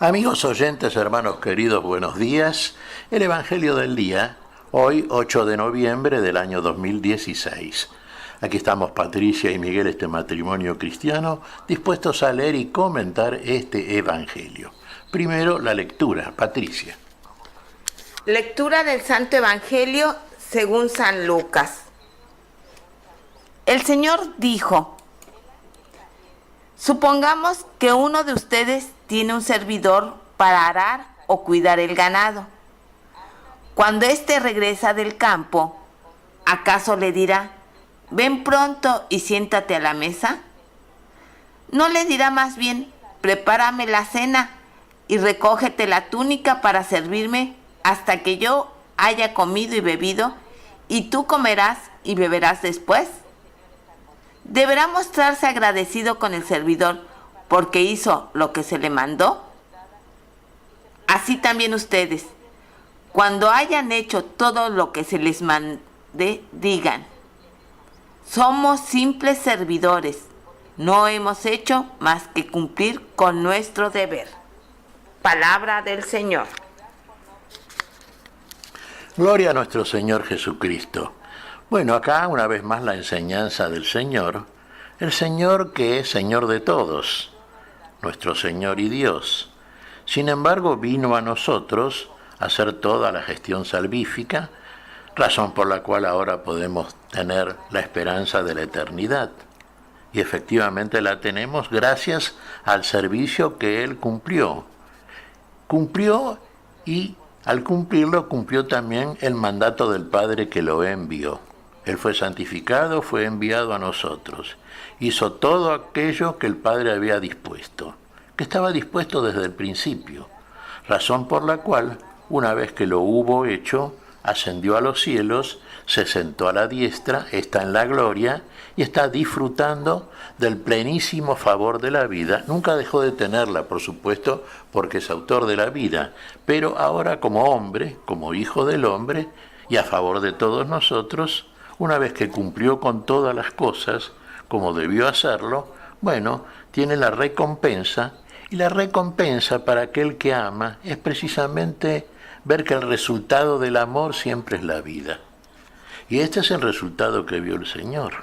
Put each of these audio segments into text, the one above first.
Amigos oyentes, hermanos queridos, buenos días. El Evangelio del día, hoy 8 de noviembre del año 2016. Aquí estamos Patricia y Miguel, este matrimonio cristiano, dispuestos a leer y comentar este Evangelio. Primero la lectura. Patricia. Lectura del Santo Evangelio según San Lucas. El Señor dijo: supongamos que uno de ustedes tiene un servidor para arar o cuidar el ganado. Cuando éste regresa del campo, ¿acaso le dirá: ven pronto y siéntate a la mesa? ¿No le dirá más bien: prepárame la cena y recógete la túnica para servirme hasta que yo haya comido y bebido, y tú comerás y beberás después? ¿Deberá mostrarse agradecido con el servidor porque hizo lo que se le mandó? Así también ustedes, cuando hayan hecho todo lo que se les mande, digan: somos simples servidores, no hemos hecho más que cumplir con nuestro deber. Palabra del Señor. Gloria a nuestro Señor Jesucristo. Bueno, acá una vez más la enseñanza del Señor, el Señor que es Señor de todos, nuestro Señor y Dios. Sin embargo, vino a nosotros a hacer toda la gestión salvífica, razón por la cual ahora podemos tener la esperanza de la eternidad. Y efectivamente la tenemos gracias al servicio que Él cumplió. Cumplió y al cumplirlo cumplió también el mandato del Padre que lo envió. Él fue santificado, fue enviado a nosotros. Hizo todo aquello que el Padre había dispuesto, que estaba dispuesto desde el principio, razón por la cual, una vez que lo hubo hecho, ascendió a los cielos, se sentó a la diestra, está en la gloria y está disfrutando del plenísimo favor de la vida. Nunca dejó de tenerla, por supuesto, porque es autor de la vida, pero ahora como hombre, como hijo del hombre, y a favor de todos nosotros, una vez que cumplió con todas las cosas, como debió hacerlo, bueno, tiene la recompensa, y la recompensa para aquel que ama es precisamente ver que el resultado del amor siempre es la vida. Y este es el resultado que vio el Señor.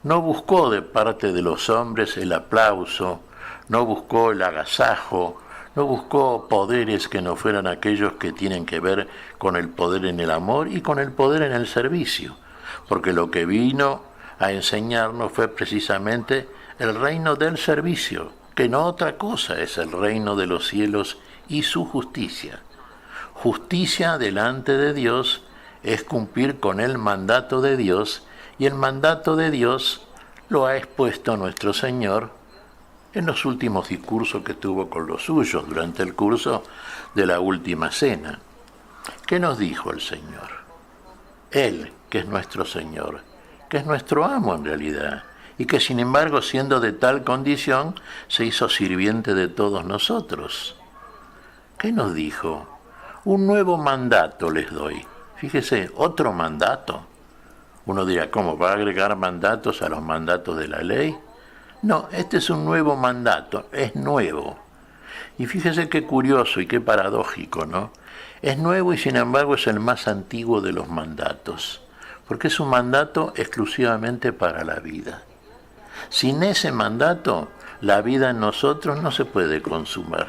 No buscó de parte de los hombres el aplauso, no buscó el agasajo, no buscó poderes que no fueran aquellos que tienen que ver con el poder en el amor y con el poder en el servicio, porque lo que vino a enseñarnos fue precisamente el reino del servicio, que no otra cosa es el reino de los cielos y su justicia. Justicia delante de Dios es cumplir con el mandato de Dios, y el mandato de Dios lo ha expuesto nuestro Señor en los últimos discursos que tuvo con los suyos durante el curso de la última cena. ¿Qué nos dijo el Señor? Él, que es nuestro Señor, que es nuestro amo en realidad, y que sin embargo, siendo de tal condición, se hizo sirviente de todos nosotros. ¿Qué nos dijo? Un nuevo mandato les doy. Fíjese, otro mandato. Uno dirá, ¿cómo va a agregar mandatos a los mandatos de la ley? No, este es un nuevo mandato, es nuevo. Y fíjese qué curioso y qué paradójico, ¿no? Es nuevo y sin embargo es el más antiguo de los mandatos, porque es un mandato exclusivamente para la vida. Sin ese mandato, la vida en nosotros no se puede consumar,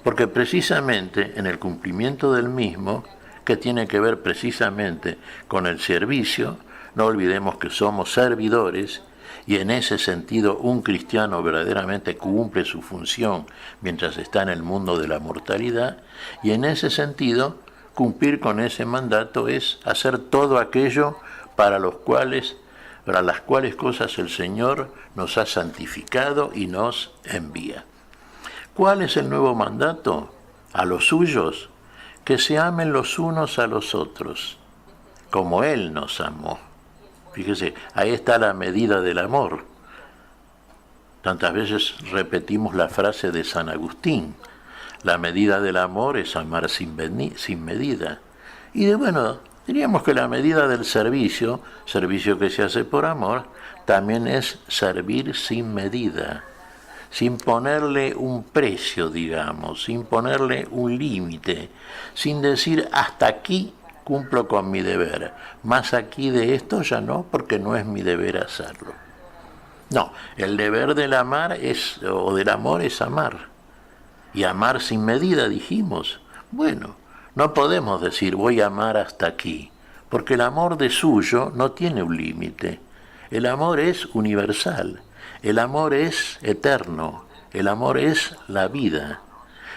porque precisamente en el cumplimiento del mismo, que tiene que ver precisamente con el servicio, no olvidemos que somos servidores, y en ese sentido un cristiano verdaderamente cumple su función mientras está en el mundo de la mortalidad, y en ese sentido cumplir con ese mandato es hacer todo aquello para las cuales cosas el Señor nos ha santificado y nos envía. ¿Cuál es el nuevo mandato? A los suyos, que se amen los unos a los otros, como Él nos amó. Fíjese, ahí está la medida del amor. Tantas veces repetimos la frase de San Agustín: la medida del amor es amar sin medida. Y diríamos que la medida del servicio que se hace por amor, también es servir sin medida. sin ponerle un precio, digamos, sin ponerle un límite, sin decir hasta aquí cumplo con mi deber, más aquí de esto ya no, porque no es mi deber hacerlo. No, el deber del amar o del amor es amar. Y amar sin medida, dijimos. Bueno, no podemos decir voy a amar hasta aquí, porque el amor de suyo no tiene un límite. El amor es universal, el amor es eterno, el amor es la vida.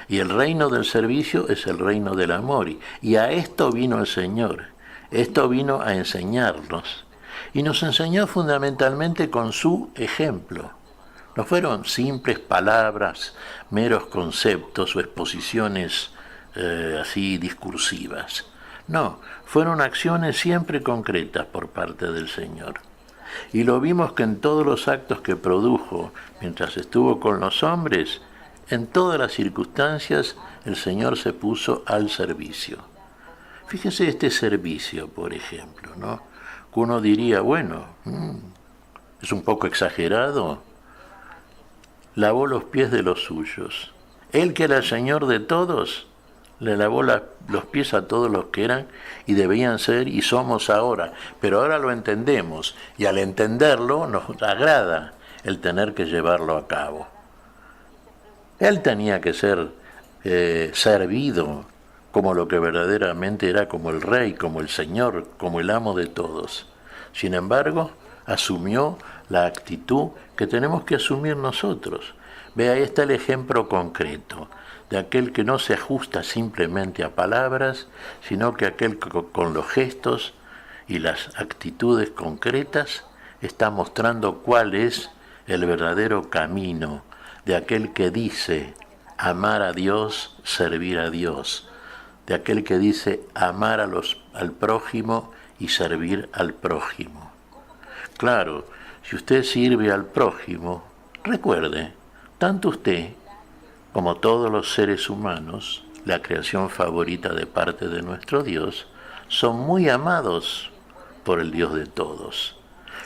Y el reino del servicio es el reino del amor. Y a esto vino el Señor. Esto vino a enseñarnos. Y nos enseñó fundamentalmente con su ejemplo. No fueron simples palabras, meros conceptos o exposiciones así discursivas. No, fueron acciones siempre concretas por parte del Señor. Y lo vimos que en todos los actos que produjo mientras estuvo con los hombres, en todas las circunstancias el Señor se puso al servicio. Fíjese este servicio, por ejemplo, ¿no? Que uno diría, bueno, es un poco exagerado. Lavó los pies de los suyos. Él que era el Señor de todos, le lavó los pies a todos los que eran y debían ser y somos ahora. Pero ahora lo entendemos y al entenderlo nos agrada el tener que llevarlo a cabo. Él tenía que ser servido como lo que verdaderamente era, como el Rey, como el Señor, como el amo de todos. Sin embargo, asumió la actitud que tenemos que asumir nosotros. Ve, ahí está el ejemplo concreto de aquel que no se ajusta simplemente a palabras, sino que aquel que con los gestos y las actitudes concretas está mostrando cuál es el verdadero camino de aquel que dice amar a Dios, servir a Dios, de aquel que dice amar al prójimo y servir al prójimo. Claro, si usted sirve al prójimo, recuerde, tanto usted como todos los seres humanos, la creación favorita de parte de nuestro Dios, son muy amados por el Dios de todos.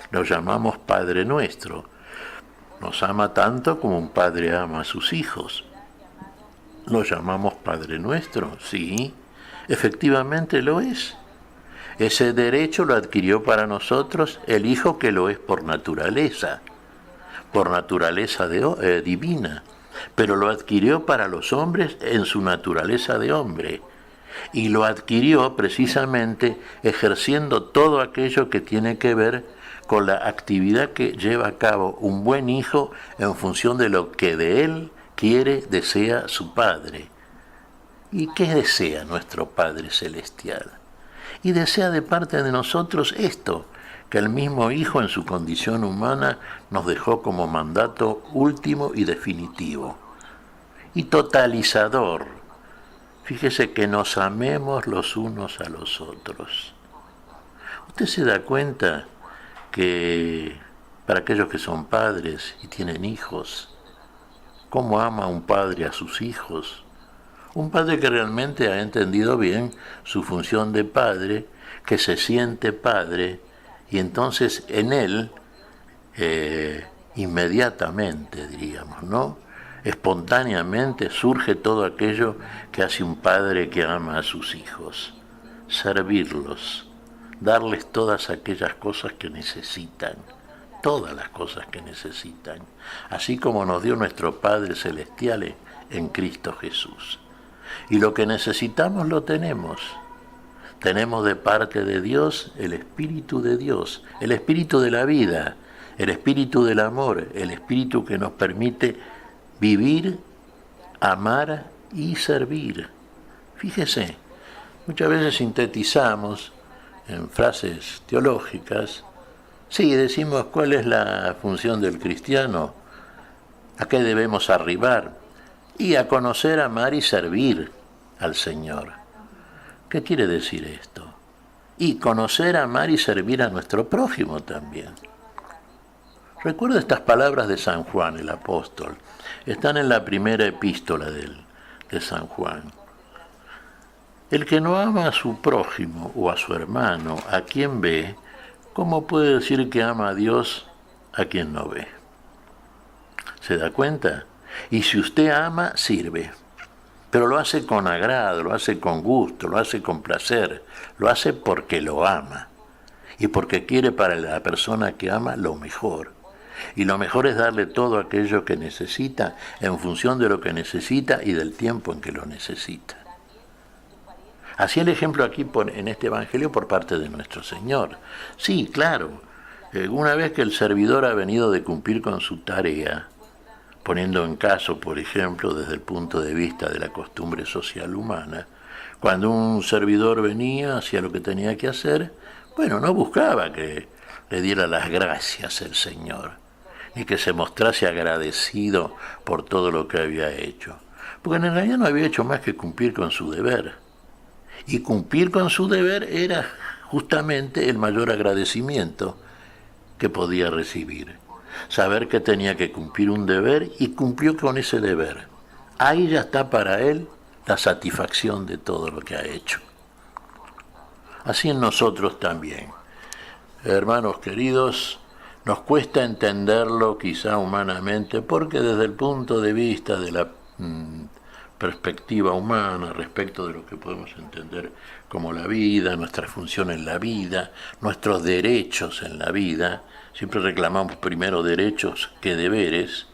Lo llamamos Padre Nuestro. Nos ama tanto como un padre ama a sus hijos. ¿Lo llamamos Padre Nuestro? Sí, efectivamente lo es. Ese derecho lo adquirió para nosotros el Hijo que lo es por naturaleza divina, pero lo adquirió para los hombres en su naturaleza de hombre, y lo adquirió precisamente ejerciendo todo aquello que tiene que ver con la actividad que lleva a cabo un buen hijo en función de lo que de él quiere, desea su Padre. ¿Y qué desea nuestro Padre Celestial? Y desea de parte de nosotros esto, que el mismo Hijo en su condición humana nos dejó como mandato último y definitivo. Y totalizador. Fíjese que nos amemos los unos a los otros. ¿Usted se da cuenta que para aquellos que son padres y tienen hijos, cómo ama un padre a sus hijos? Un padre que realmente ha entendido bien su función de padre, que se siente padre, y entonces en él, inmediatamente, diríamos, ¿no?, espontáneamente surge todo aquello que hace un padre que ama a sus hijos: servirlos, darles todas aquellas cosas que necesitan, todas las cosas que necesitan, así como nos dio nuestro Padre Celestial en Cristo Jesús. Y lo que necesitamos lo tenemos. Tenemos de parte de Dios el Espíritu de Dios, el Espíritu de la vida, el Espíritu del amor, el Espíritu que nos permite vivir, amar y servir. Fíjese, muchas veces sintetizamos en frases teológicas, sí, decimos cuál es la función del cristiano, a qué debemos arribar, y a conocer, amar y servir al Señor. ¿Qué quiere decir esto? Y conocer, amar y servir a nuestro prójimo también. Recuerda estas palabras de San Juan, el apóstol. Están en la primera epístola de San Juan. El que no ama a su prójimo o a su hermano, a quien ve, ¿cómo puede decir que ama a Dios a quien no ve? ¿Se da cuenta? Y si usted ama, sirve. Pero lo hace con agrado, lo hace con gusto, lo hace con placer, lo hace porque lo ama y porque quiere para la persona que ama lo mejor. Y lo mejor es darle todo aquello que necesita en función de lo que necesita y del tiempo en que lo necesita. Así el ejemplo aquí en este Evangelio por parte de nuestro Señor. Sí, claro, una vez que el servidor ha venido de cumplir con su tarea, poniendo en caso, por ejemplo, desde el punto de vista de la costumbre social humana, cuando un servidor venía, hacía lo que tenía que hacer, bueno, no buscaba que le diera las gracias el Señor, ni que se mostrase agradecido por todo lo que había hecho, porque en realidad no había hecho más que cumplir con su deber. Y cumplir con su deber era justamente el mayor agradecimiento que podía recibir. Saber que tenía que cumplir un deber y cumplió con ese deber. Ahí ya está para él la satisfacción de todo lo que ha hecho. Así en nosotros también. Hermanos queridos, nos cuesta entenderlo quizá humanamente porque desde el punto de vista de la perspectiva humana respecto de lo que podemos entender como la vida, nuestra función en la vida, nuestros derechos en la vida. Siempre reclamamos primero derechos que deberes,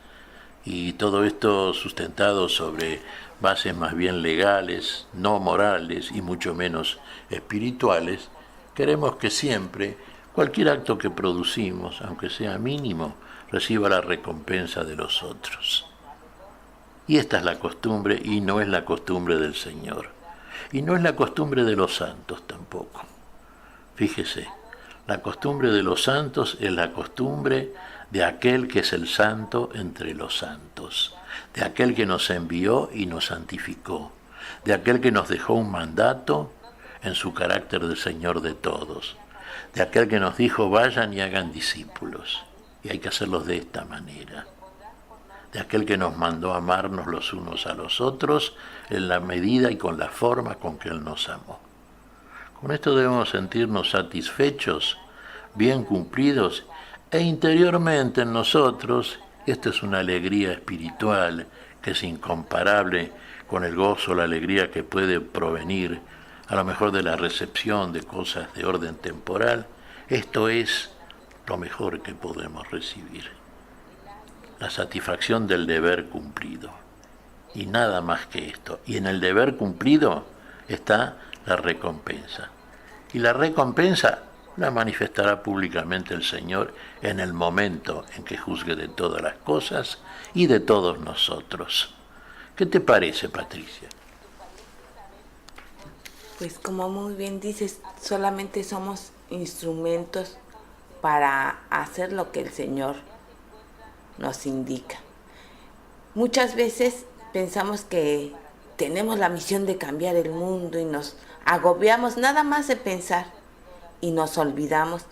y todo esto sustentado sobre bases más bien legales, no morales y mucho menos espirituales. Queremos que siempre cualquier acto que producimos, aunque sea mínimo, reciba la recompensa de los otros. Y esta es la costumbre, y no es la costumbre del Señor. Y no es la costumbre de los santos tampoco. Fíjese, la costumbre de los santos es la costumbre de aquel que es el santo entre los santos, de aquel que nos envió y nos santificó, de aquel que nos dejó un mandato en su carácter de Señor de todos, de aquel que nos dijo vayan y hagan discípulos, y hay que hacerlos de esta manera, de aquel que nos mandó amarnos los unos a los otros en la medida y con la forma con que Él nos amó. Con esto debemos sentirnos satisfechos, bien cumplidos, e interiormente en nosotros, esta es una alegría espiritual que es incomparable con el gozo, la alegría que puede provenir a lo mejor de la recepción de cosas de orden temporal. Esto es lo mejor que podemos recibir, la satisfacción del deber cumplido, y nada más que esto. Y en el deber cumplido está la recompensa. Y la recompensa la manifestará públicamente el Señor en el momento en que juzgue de todas las cosas y de todos nosotros. ¿Qué te parece, Patricia? Pues como muy bien dices, solamente somos instrumentos para hacer lo que el Señor nos indica. Muchas veces pensamos que tenemos la misión de cambiar el mundo y nos agobiamos nada más de pensar y nos olvidamos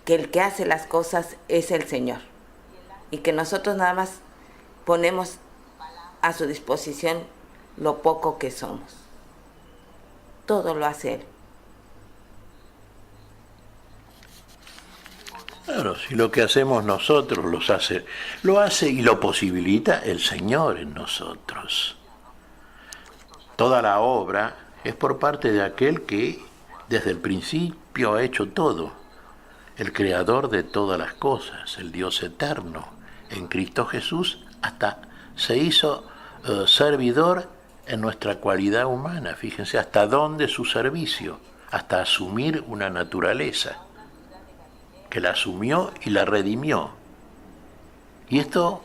que el que hace las cosas es el Señor y que nosotros nada más ponemos a su disposición lo poco que somos. Todo lo hace Él. Claro, si lo que hacemos nosotros lo hace y lo posibilita el Señor en nosotros. Toda la obra es por parte de aquel que desde el principio ha hecho todo, el creador de todas las cosas, el Dios eterno. En Cristo Jesús hasta se hizo servidor en nuestra cualidad humana. Fíjense hasta dónde su servicio, hasta asumir una naturaleza, que la asumió y la redimió. Y esto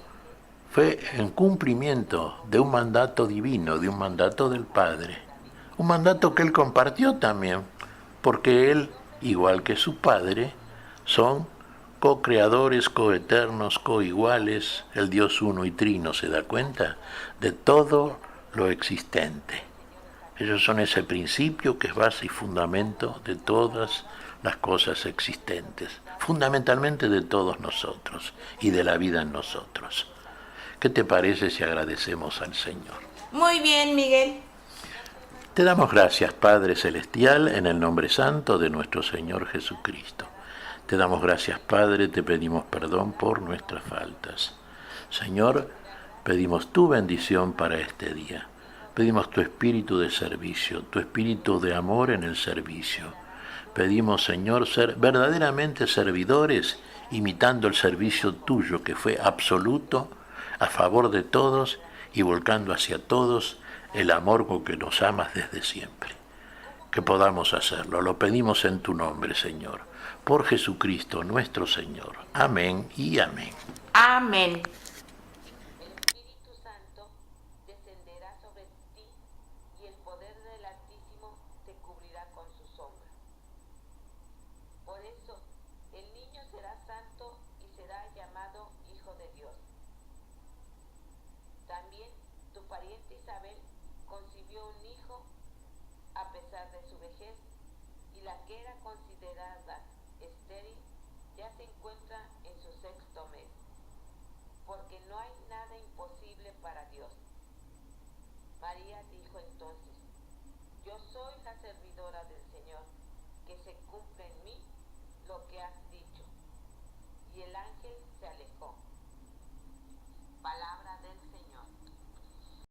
fue en cumplimiento de un mandato divino, de un mandato del Padre. Un mandato que Él compartió también, porque Él, igual que su Padre, son co-creadores, coeternos, coiguales, el Dios uno y trino, ¿se da cuenta? De todo lo existente. Ellos son ese principio que es base y fundamento de todas las cosas existentes, fundamentalmente de todos nosotros y de la vida en nosotros. ¿Qué te parece si agradecemos al Señor? Muy bien, Miguel. Te damos gracias, Padre Celestial, en el nombre santo de nuestro Señor Jesucristo. Te damos gracias, Padre, te pedimos perdón por nuestras faltas. Señor, Pedimos tu bendición para este día. Pedimos tu espíritu de servicio, tu espíritu de amor en el servicio. Pedimos, Señor, ser verdaderamente servidores, imitando el servicio tuyo, que fue absoluto, a favor de todos y volcando hacia todos el amor con que nos amas desde siempre. Que podamos hacerlo. Lo pedimos en tu nombre, Señor. Por Jesucristo nuestro Señor. Amén y amén. Amén. El Espíritu Santo descenderá sobre ti y el poder del Altísimo te cubrirá con su sombra. Por eso, el niño será santo y será llamado Hijo de Dios. También tu pariente Isabel concibió un hijo a pesar de su vejez, y la que era considerada estéril ya se encuentra en su sexto mes, porque no hay nada imposible para Dios. María dijo entonces: Yo soy la servidora del Señor, que se cumpla en mí lo que has dicho.